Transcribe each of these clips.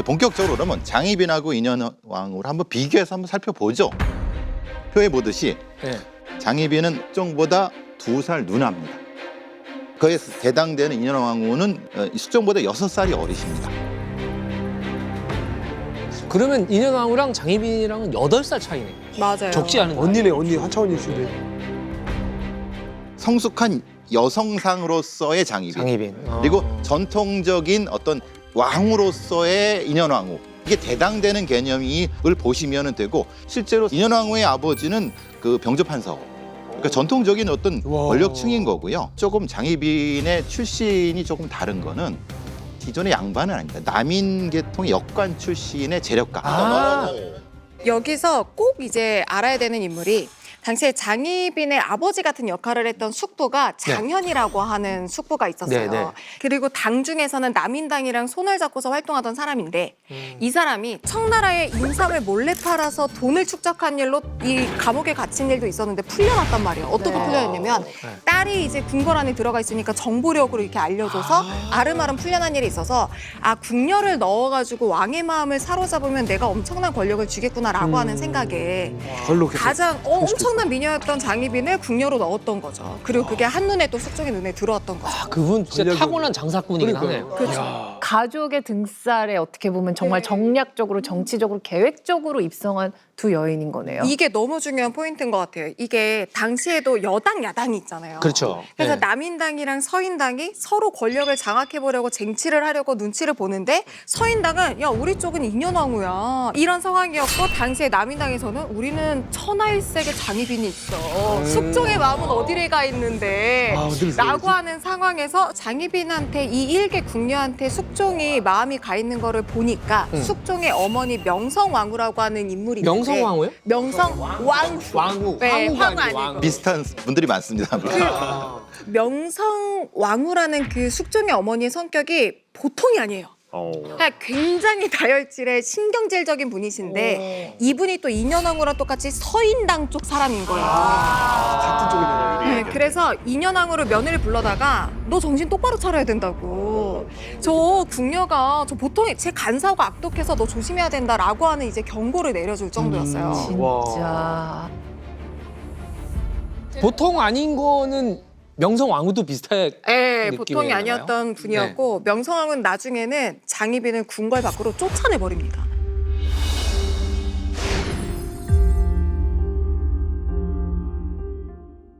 이제 본격적으로 그러면 장희빈하고 인현왕후를 한번 비교해서 한번 살펴보죠. 표에 보듯이 네. 장희빈은 숙종보다 2살 누나입니다. 그에 해당되는 인현왕후는 숙종보다 6살이 어리십니다. 그러면 인현왕후랑 장희빈이랑은 8살 차이네. 맞아요. 적지 않은 거 언니네, 언니 한참 언니신데. 성숙한 여성상으로서의 장희빈. 장희빈. 그리고 전통적인 어떤 왕후로서의 인현왕후. 이게 대당되는 개념을 보시면 되고 실제로 인현왕후의 아버지는 그 병조판서. 그러니까 전통적인 어떤 와. 권력층인 거고요. 조금 장희빈의 출신이 조금 다른 거는 기존의 양반은 아닙니다. 남인계통의 역관 출신의 재력가. 여기서 꼭 이제 알아야 되는 인물이 당시에 장희빈의 아버지 같은 역할을 했던 숙부가 장현이라고 하는 숙부가 있었어요. 네, 네. 그리고 당 중에서는 남인당이랑 손을 잡고서 활동하던 사람인데 이 사람이 청나라의 인삼을 몰래 팔아서 돈을 축적한 일로 이 감옥에 갇힌 일도 있었는데 풀려났단 말이에요. 어떻게 풀려났냐면 딸이 이제 궁궐 안에 들어가 있으니까 정보력으로 이렇게 알려줘서 아름아름 풀려난 일이 있어서 아 궁녀를 넣어가지고 왕의 마음을 사로잡으면 내가 엄청난 권력을 주겠구나라고 하는 생각에 걸로 계속. 가장 엄청난 미녀였던 장희빈을 궁녀로 넣었던 거죠. 그리고 그게 한눈에 또 숙종의 눈에 들어왔던 거죠. 아, 그분 진짜 권력이 타고난 장사꾼이긴 그러니까요. 하네요. 그렇죠. 가족의 등살에 어떻게 보면 정말 네. 정략적으로 정치적으로 계획적으로 입성한 두 여인인 거네요. 이게 너무 중요한 포인트인 것 같아요. 이게 당시에도 여당, 야당이 있잖아요. 그렇죠. 그래서 네. 남인당이랑 서인당이 서로 권력을 장악해보려고 쟁취를 하려고 눈치를 보는데 서인당은 야 우리 쪽은 인현왕후야 이런 상황이었고 당시에 남인당에서는 우리는 천하일색의 장희빈이 있어. 숙종의 마음은 어디를 가 있는데 아, 어디를 라고 하는 상황에서 장희빈한테 이 일개 궁녀한테 숙종이 마음이 가 있는 거를 보니까 숙종의 어머니 명성왕후라고 하는 인물이 있는데 명성왕후요? 명성왕후. 왕후. 네, 황후가 황후 아니고 아니고. 비슷한 분들이 많습니다. 명성왕후라는 그 숙종의 어머니의 성격이 보통이 아니에요. 그러니까 굉장히 다혈질의 신경질적인 분이신데 이분이 또 인현왕후랑 똑같이 서인당 쪽 사람인 거예요. 같은 쪽이네. 네, 그래서 인현왕후를 며느리 불러다가 너 정신 똑바로 차려야 된다고. 저 궁녀가 저 보통 제 간사하고 악독해서 너 조심해야 된다라고 하는 이제 경고를 내려줄 정도였어요. 진짜. 보통 아닌 거는 명성왕후도 비슷해. 네, 느낌이었나 보통이 봐요? 아니었던 분이었고 명성왕후는 나중에는 장희빈을 궁궐 밖으로 쫓아내버립니다.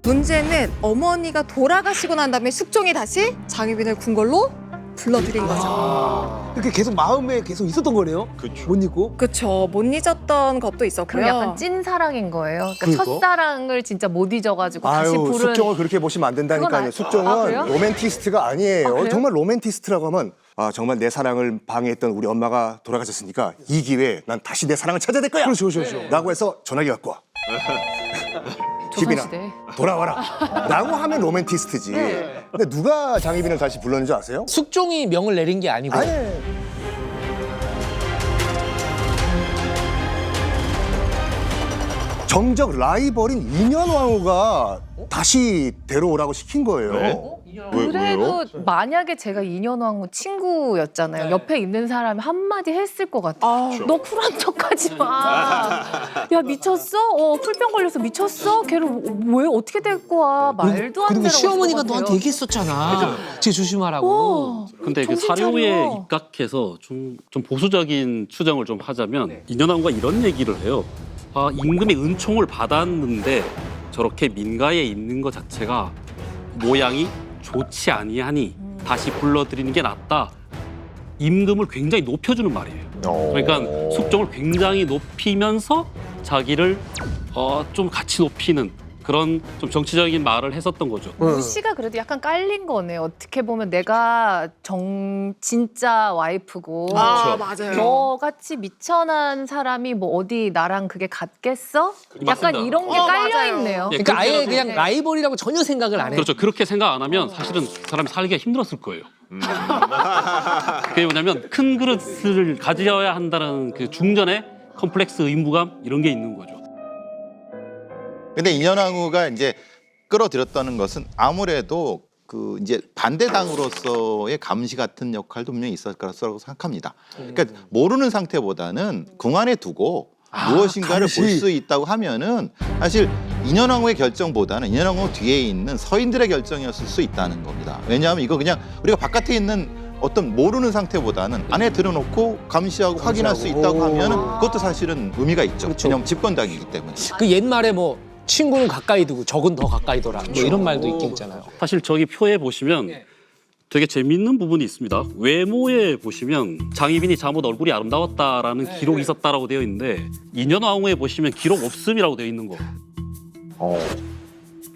문제는 어머니가 돌아가시고 난 다음에 숙종이 다시 장희빈을 궁궐로 불러들인 거죠. 이렇게 계속 마음에 계속 있었던 거네요. 그렇죠. 못 잊고. 그렇죠. 못 잊었던 것도 있었고요. 그럼 약간 찐사랑인 거예요. 그러니까 그러니까. 첫사랑을 진짜 못 잊어가지고 다시 아유, 부른. 숙종을 그렇게 보시면 안 된다니까요. 그건 아- 숙종은 아, 그래요? 로맨티스트가 아니에요. 아, 그래요? 정말 로맨티스트라고 하면 아, 정말 내 사랑을 방해했던 우리 엄마가 돌아가셨으니까 이 기회에 난 다시 내 사랑을 찾아야 될 거야. 그렇죠, 그렇죠, 그렇죠. 라고 해서 전화기 갖고 와. 희빈아, 조선시대. 돌아와라. 라고 하면 로맨티스트지. 근데 누가 장희빈을 다시 불렀는지 아세요? 숙종이 명을 내린 게 아니고 아니. 정적 라이벌인 인현왕후가 다시 데려오라고 시킨 거예요. 그래도 만약에 제가 인현왕후 친구였잖아요. 옆에 있는 사람이 한마디 했을 것 같아. 너 쿨한 척하지 마. 야 미쳤어? 풀병 걸려서 미쳤어? 걔를 왜 어떻게 데리고 와? 말도 안 되는. 그리고 시어머니가 너한테 얘기했었잖아. 쟤 조심하라고. 근데 그 정신 사료에 차려. 입각해서 좀 보수적인 추정을 좀 하자면 인현왕후가 이런 얘기를 해요. 아, 임금의 은총을 받았는데 저렇게 민가에 있는 것 자체가 모양이 좋지 아니하니 다시 불러들이는 게 낫다. 임금을 굉장히 높여주는 말이에요. 그러니까 숙종을 굉장히 높이면서 자기를 좀 같이 높이는 그런 좀 정치적인 말을 했었던 거죠. 무시가 그래도 약간 깔린 거네요. 어떻게 보면 내가 진짜 와이프고 아, 맞아요. 너같이 미천한 사람이 뭐 어디 나랑 그게 같겠어? 약간 맞습니다. 이런 게 맞아요. 깔려 있네요. 예, 그러니까 아예 그렇게 그냥 네. 라이벌이라고 전혀 생각을 안 해. 그렇죠. 그렇게 생각 안 하면 사실은 그 사람이 살기가 힘들었을 거예요. 그게 뭐냐면 큰 그릇을 가져야 한다는 그 중전의 컴플렉스 의무감 이런 게 있는 거죠. 근데 인현왕후가 이제 끌어들였다는 것은 아무래도 그 이제 반대당으로서의 감시 같은 역할도 분명히 있을 거라고 생각합니다. 그러니까 모르는 상태보다는 궁안에 두고 무엇인가를 감시. 볼 수 있다고 하면은 사실 인현왕후의 결정보다는 인현왕후 뒤에 있는 서인들의 결정이었을 수 있다는 겁니다. 왜냐하면 이거 그냥 우리가 바깥에 있는 어떤 모르는 상태보다는 안에 들어놓고 감시하고 확인할 수 있다고 하면은 그것도 사실은 의미가 있죠. 그렇죠. 왜냐하면 집권당이기 때문에. 그 옛말에 뭐 친구는 가까이 두고 적은 더 가까이 둬라. 뭐 이런 말도 있긴 있잖아요. 사실 저기 표에 보시면 되게 재밌는 부분이 있습니다. 외모에 보시면 장희빈이 잠옷 얼굴이 아름다웠다라는 기록이 있었다라고 되어 있는데 인현왕후에 보시면 기록 없음이라고 되어 있는 거.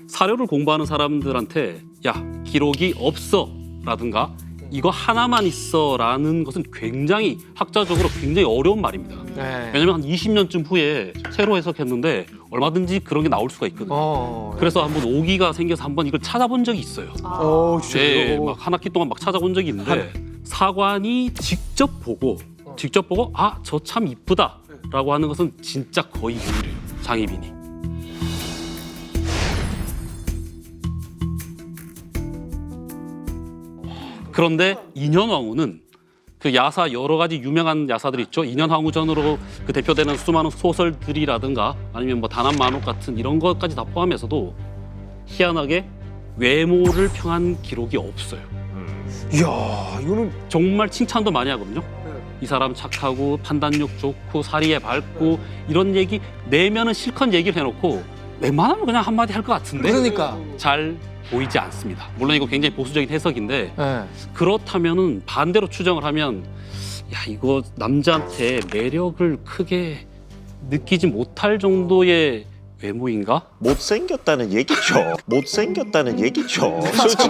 사료를 공부하는 사람들한테 야 기록이 없어라든가 이거 하나만 있어라는 것은 굉장히 학자적으로 굉장히 어려운 말입니다. 네. 왜냐면 한 20년쯤 후에 새로 해석했는데 얼마든지 그런 게 나올 수가 있거든요. 그래서 한번 오기가 생겨서 한번 이걸 찾아본 적이 있어요. 진짜요? 네, 막 한 학기 동안 막 찾아본 적이 있는데 사관이 직접 보고 아 저 참 이쁘다라고 하는 것은 진짜 거의 유일해요. 장희빈이. 그런데 인현왕후는 그 야사 여러 가지 유명한 야사들 있죠. 인현왕후전으로 그 대표되는 수많은 소설들이라든가 아니면 뭐 단한만옥 같은 이런 것까지 다 포함해서도 희한하게 외모를 평한 기록이 없어요. 이야, 이거는 정말 칭찬도 많이 하거든요. 이 사람 착하고 판단력 좋고 사리에 밝고 이런 얘기 내면은 실컷 얘기를 해놓고 웬만하면 그냥 한마디 할 것 같은데 그러니까. 잘 보이지 않습니다. 물론 이거 굉장히 보수적인 해석인데 네. 그렇다면은 반대로 추정을 하면 야 이거 남자한테 매력을 크게 느끼지 못할 정도의 외모인가? 못생겼다는 얘기죠. 못생겼다는 얘기죠. 솔직히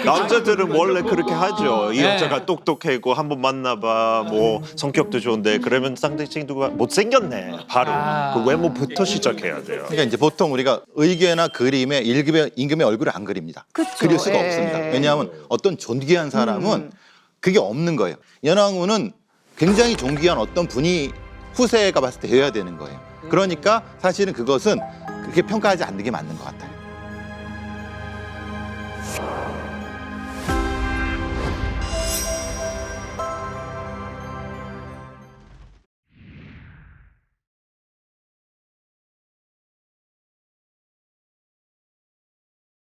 남자들은 원래 그렇게 하죠. 이 네. 여자가 똑똑하고 한번 만나봐, 뭐 성격도 좋은데 그러면 상대방이 누가 못생겼네. 바로 그 외모부터 시작해야 돼요. 그러니까 이제 보통 우리가 의궤나 그림에 임금의 얼굴을 안 그립니다. 그쵸. 그릴 수가 예. 없습니다. 왜냐하면 어떤 존귀한 사람은 그게 없는 거예요. 연왕후는 굉장히 존귀한 어떤 분이 후세가 봤을 때 되어야 되는 거예요. 그러니까 사실은 그것은 그렇게 평가하지 않는 게 맞는 것 같아요.